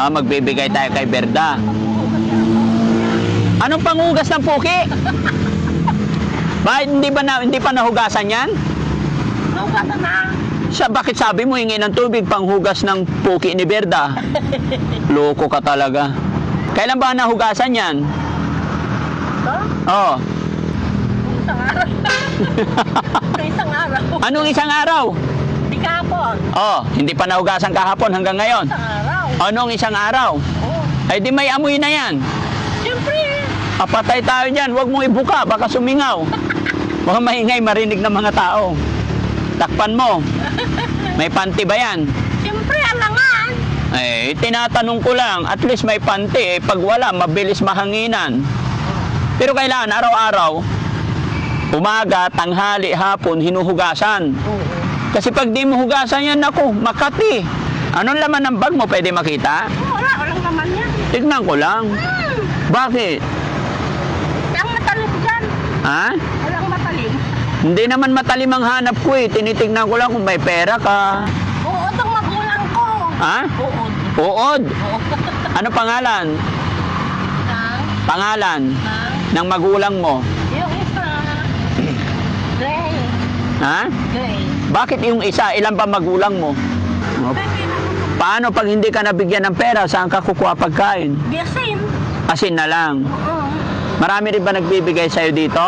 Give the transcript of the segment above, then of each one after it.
Magbibigay tayo kay Berda. Anong panghugas ng puki? Bakit hindi pa nahugasan yan? Nahugasan na. Bakit sabi mo hingi ng tubig panghugas ng puki ni Berda? Loko ka talaga. Kailan ba nahugasan yan? Ito? Oo. Isang araw. Isang araw. Anong isang araw? Di kahapon. Hindi pa nahugasan kahapon hanggang ngayon. Isang araw. Anong isang araw? Oo. Ay di may amoy na yan. Siyempre. Patay tayo dyan. Huwag mong ibuka. Baka sumingaw. Baka maingay marinig ng mga tao. Takpan mo. May panty ba yan? Siyempre, alangan. Tinatanong ko lang. At least may panty. Pag wala, mabilis mahanginan. Pero kailangan araw-araw, umaga, tanghali, hapon, hinuhugasan. Oo. Kasi pag di mo hugasan yan, naku, makati. Anong laman ng bag mo? Pwede makita? Walang naman yan. Tignan ko lang. Bakit? Walang matalim dyan. Ha? Walang matalim. Hindi naman matalim ang hanap ko eh. Tinitignan ko lang kung may pera ka. Oo, itong magulang ko. Ha? Oo. Uod. Oo. Ano pangalan? Pangalan ng magulang mo? Yung isa, Gray. Ha? Gray. Bakit yung isa? Ilan pa magulang mo? Paano pag hindi ka nabigyan ng pera? Saan ka kukuha pagkain? Biasin. Asin na lang. Oo. Marami rin ba nagbibigay sa'yo dito?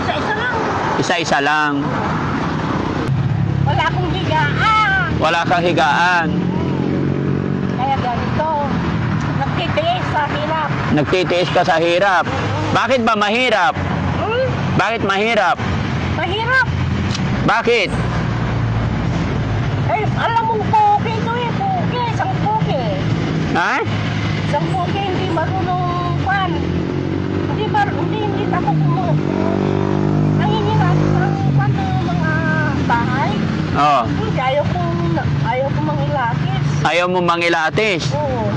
Isa-isa lang. Isa-isa lang. Wala akong higaan. Wala kang higaan. Kaya ganito. Nagtitiis sa hirap. Nagtitiis ka sa hirap. Bakit ba mahirap? Bakit mahirap? Mahirap. Bakit? Alam mong puki ito eh. Puki. Isang puki. Ha? Isang puki hindi marunong pan. Hindi ako nanginginan ang pan ng mga bahay. Oo. Hindi, ayaw kong mangilakis. Ayaw mo mangilatis. Oo.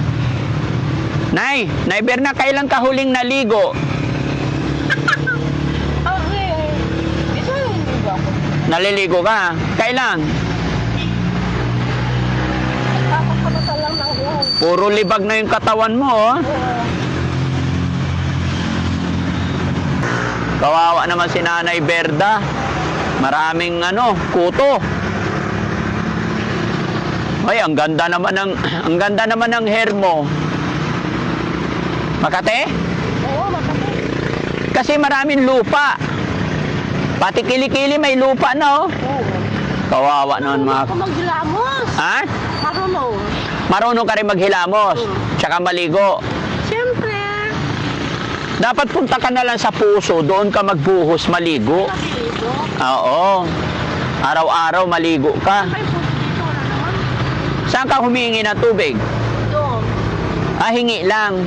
Nay Berna, kailan ka huling naligo? Ito hindi ba ako? Naliligo ka? Kailan? Nagpapakabata lang ng uwan. Puro libag na yung katawan mo, oh. Kawawa naman si Nanay Berda. Maraming kuto. Ay, ang ganda naman ng hair mo. Makate? Oo, makati. Kasi maraming lupa. Pati kilikili may lupa na, oh. Oo. Kawawa naman mga... Ako maghilamos. Ha? Marunong. Marunong ka rin maghilamos. Tsaka maligo. Siyempre. Dapat punta ka na lang sa puso, doon ka magbuhos, maligo. Nakiligo. Oo. Araw-araw maligo ka. May puso dito na naman. Saan ka humingi ng tubig? Doon. Hingi lang.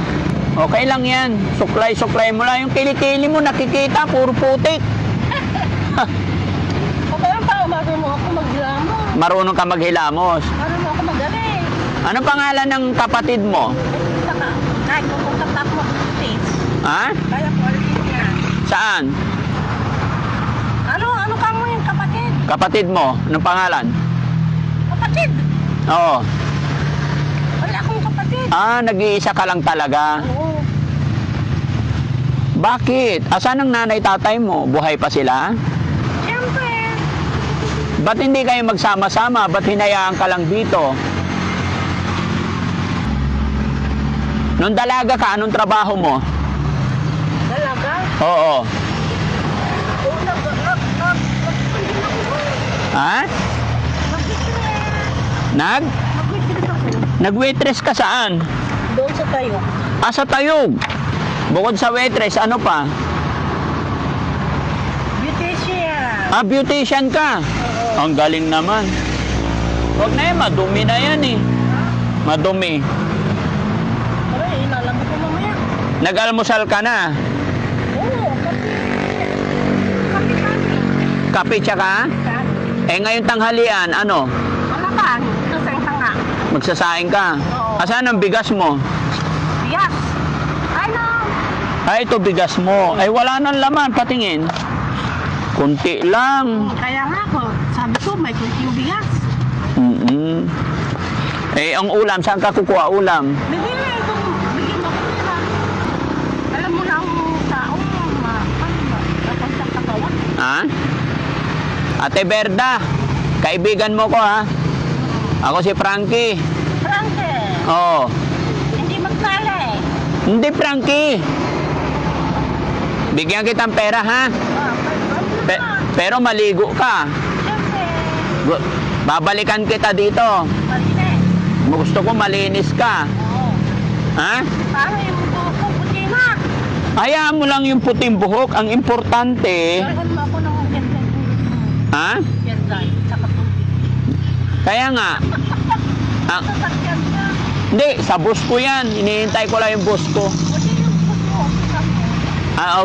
Okay lang yan. Suklay mo lang. Yung kilikili mo nakikita, puro putik. Okay lang pa, marunong ako maghilamos. Marunong ka maghilamos. Marunong ako magaling. Ano pangalan ng kapatid mo? Saka, kahit pupunta pa ako mag-test. Ha? Kaya ko alis niya. Saan? Ano ka mo yung kapatid? Kapatid mo? Anong pangalan? Kapatid? Oo. Wala akong kapatid. Nag-iisa ka lang talaga. Oo. Bakit? Asan ang nanay tatay mo? Buhay pa sila? Siyempre. Ba't hindi kayo magsama-sama? Ba't hinayaan ka lang dito? Nung dalaga ka, anong trabaho mo? Dalaga? Oo. Oo, Ha? Nag-waitress ka saan? doon sa tayo. Sa Tayog. Bukod sa waitress, ano pa? Beautician. Beautician ka. Ang galing naman. Huwag na yan, madumi na yan eh. Madumi. Aray, inalam ko mamaya. Nag-almusal ka na. Oo, kapi. Kape tsaka? Ngayon tanghalian, ano? Ano ba? Tusang tanga. Magsasaing ka. Oo. Asan ang bigas mo? Bigas. Ano? Ito bigas mo. Wala nang laman, patingin. Kunti lang. Kaya nga ako, sabi ko may kunting bigas. Eh, ang ulam, saan ka kukuha ulam? Bibili itong bigyan mo ko nila. Alam mo na ang taong kapag sa katawan. Ha? Ate Berda, kaibigan mo ko ha? Ako si Frankie. Frankie, Oo. hindi magkala eh. Hindi, Frankie. Bigyan kitang pera ha? Pwede Pero maligo ka. Siyempre, Babalikan kita dito. mali. Gusto ko malinis ka. Oo. Ha? Para yung puputi na. Hayaan mo lang yung puting buhok. Ang importante, Dalhan mo ako ng ganda. ha? Ganda. Saka tubig. Kaya nga, Sasakyan ka. hindi, sa bus ko yan. Iniintay ko lang yung bus ko. Buti yung puto.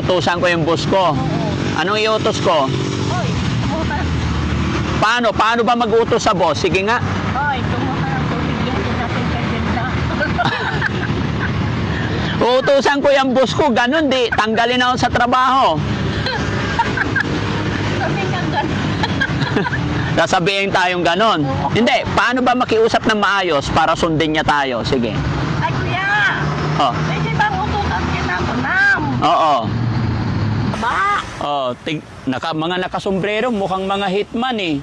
Utusan ko yung bus ko. Oo. Anong iutos ko? Hoy, tumuha ka. Paano? Paano ba mag-utos sa boss? Sige nga. Hoy, tumuha ka ng tubig. Hindi natin kay ganda. Uutusan ko yung bus ko. Ganun, di. Tanggalin ako sa trabaho. Sabi nga ganda. Sasabihin tayong ganun. Hindi. Paano ba makiusap ng maayos para sundin niya tayo? Sige. Ay, kuya. Oh. Pwede bang utusan kita ko nam? Oo. Ba? Oh, mga nakasombrero, mukhang mga hitman eh.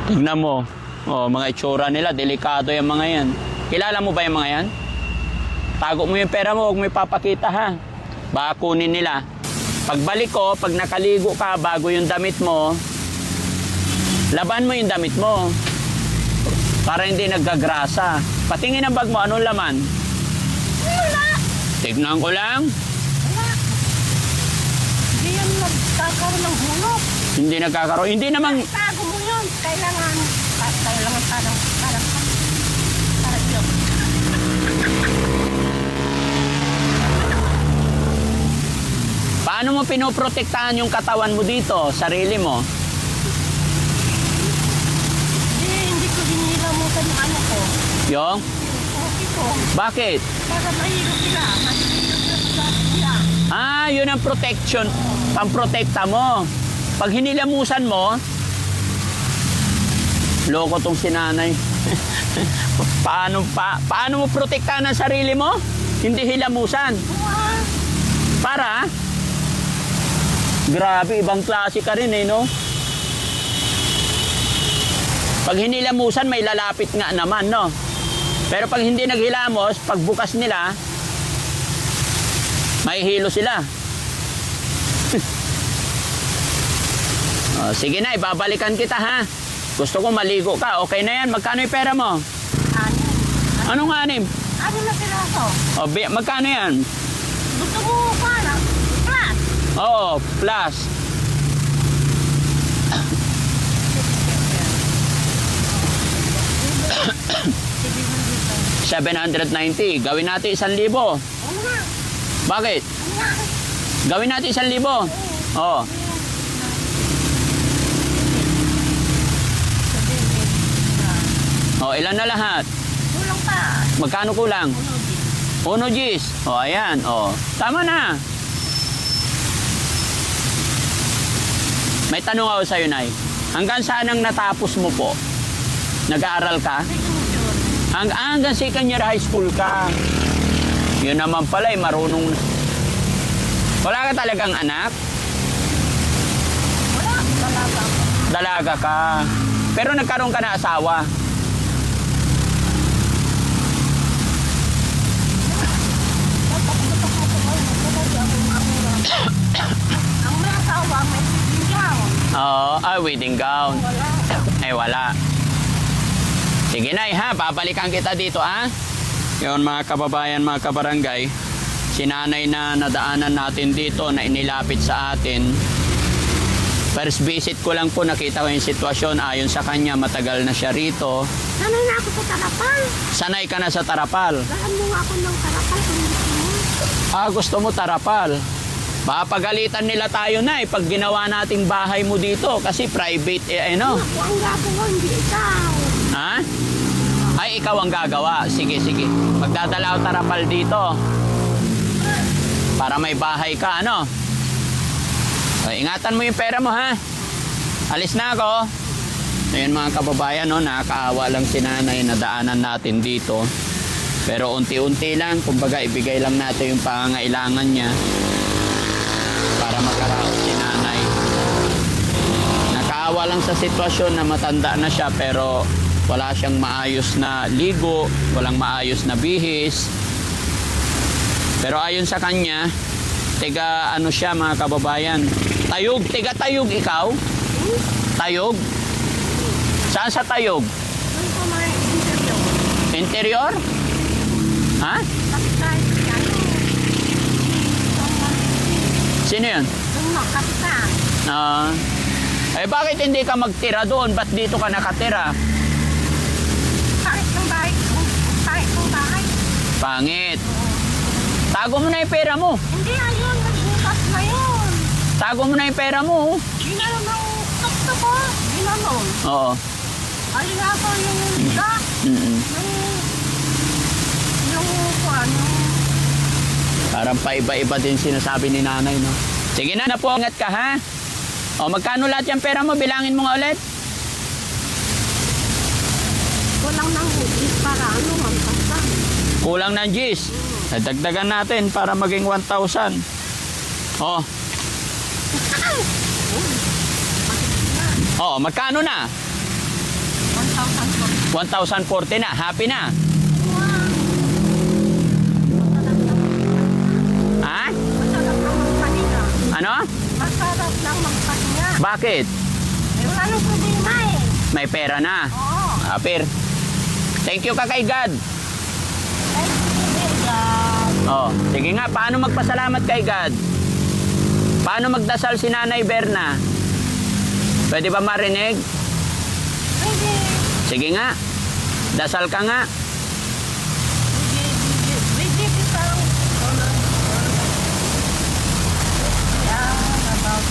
Tignan mo. Oh, mga itsura nila, delikado yung mga yan. Kilala mo ba yung mga yan? Tago mo yung pera mo, huwag mo ipapakita ha. Baka kunin nila. Pagbalik ko, pag nakaligo ka bago yung damit mo, laban mo yung damit mo. Para hindi naggagrasa. Patingin ang bag mo, anong laman? Wala. Tignan ko lang. Wala. Hindi yan nagkakaroon ng hulog. Hindi nagkakaroon. Hindi naman. Tago mo yun. Kailangan parang yun. Paano mo pinoprotektahan yung katawan mo dito, sarili mo? Hindi ko hinilamutan yung ano ko. Yung? Okay ko. Bakit? Para mahirap sila. Mahirap sila. Ah, yun ang protection. Pamprotekta mo. Pag hinilamusan mo, loko tong sinanay. Paano mo protektahan ang sarili mo? Hindi hilamusan. Buwan. Para? Grabe, ibang klase ka rin eh, no? Pag hinilamusan, may lalapit nga naman, no? Pero pag hindi naghilamos, pag bukas nila, may hilo sila. Oh, sige na, ibabalikan kita, ha? Gusto ko maligo ka. Okay na yan. Magkano yung pera mo? Anim. Anong 6? Anim na piraso. O, magkano yan? Gusto mo pa na? Plus. Oo, plus. $790. Gawin natin 1,000. Ano na? Bakit? Ano na? Gawin natin 1,000. Oo. O, ilan na lahat? Kulang pa. Magkano kulang? Uno, 1 G's. O, ayan. O, tama na. May tanong ako sa'yo, Nay. Hanggang saan ang natapos mo po? Nag-aaral ka? Hanggang second year high school ka. Yun naman pala, marunong. Wala ka talagang anak? Wala. Dalaga ako. Dalaga ka. Pero nagkaroon ka na asawa. Ang may asawa, may sinigaw. Oo, wedding gown. Wala. Eh, wala. Sige na, ha? Babalikan kita dito, ha? Yun, mga kababayan, mga kabarangay. Si nanay na nadaanan natin dito na inilapit sa atin. First visit ko lang po, nakita ko yung sitwasyon. Ayon sa kanya, matagal na siya rito. Sanay na ako sa tarapal. Sanay ka na sa tarapal. Dahan mo nga ako ng tarapal kung gusto mo. Gusto mo tarapal. Baka pagalitan nila tayo na pag ginawa nating bahay mo dito kasi private ano. Ako ang gagawa, hindi ikaw. Ha? Ay, ikaw ang gagawa. Sige, sige. Magdadala ako tarapal dito. Para may bahay ka, ano? O, ingatan mo yung pera mo, ha? Alis na ako. Ayun mga kababayan, no, nakakaawa lang si nanay na daanan natin dito. Pero unti-unti lang, kumbaga ibigay lang natin yung pangangailangan niya para makaraos si nanay. Nakaawa lang sa sitwasyon na matanda na siya pero wala siyang maayos na ligo, walang maayos na bihis. Pero ayon sa kanya, tiga ano siya mga kababayan, tayog, tiga tayog ikaw? Tayog? Saan sa tayog? Doon sa may interview. Interior? Ha? Kapitay, ano? Sino yun? Doon na, kapitay. Eh bakit hindi ka magtira doon? Ba't dito ka nakatira? Kahit ng bahay, kahit ng bahay. Pangit. Tago mo na yung pera mo. Hindi, ayun, nagbukas na yun. Tago mo na yung pera mo. Ginano ng takto ko. Ginano. Oo. Ayun nga po yung gas. Mm-mm. Yung kuwan, yung Parang paiba-iba din sinasabi ni nanay, no? Sige na po, ingat ka, ha? O, magkano lahat yung pera mo? Bilangin mo nga ulit. kulang ng hugis para ano, magpasan. Kulang ng G's. Dagdagan natin para maging 1,000. Oh. Oh, magkano na? 1,000 po. 1,040 na. Happy na. Ha? Masarap lang magpahinga. Ano? Masarap lang magpahinga. Bakit? Eh, wala nang problema eh. May pera na. Oo. Apir. Thank you ka kay God. Ay, hindi, God. Oh, sige nga, paano magpasalamat kay God? Paano magdasal si Nanay Berna? Pwede ba marinig? Pwede. Sige nga. Dasal ka nga. Pwede kitang. Yan, about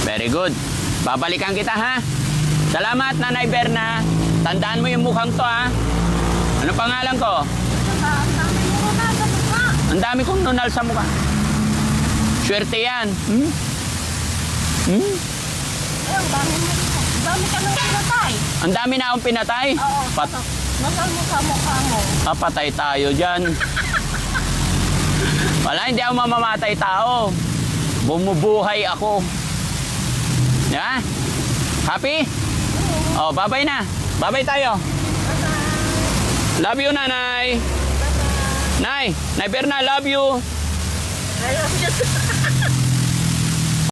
Very good. Babalikan kita, ha? Salamat, Nanay Berna. Tandaan mo yung mukhang to, ha? Ano pangalan ko? Ang dami kong nunal sa mukha. Swerte yan. Hmm? Hmm? Dami ka nang pinatay. Ang dami na akong pinatay. Oo. Nasal mo sa mukha mo. Patay tayo dyan. Wala, hindi ako mamamatay tao. Bumubuhay ako. Diba? Happy? Oh, bye-bye na. Bye-bye tayo. Love you, Nanay. Nay, Nay Berna, love you. Ayun.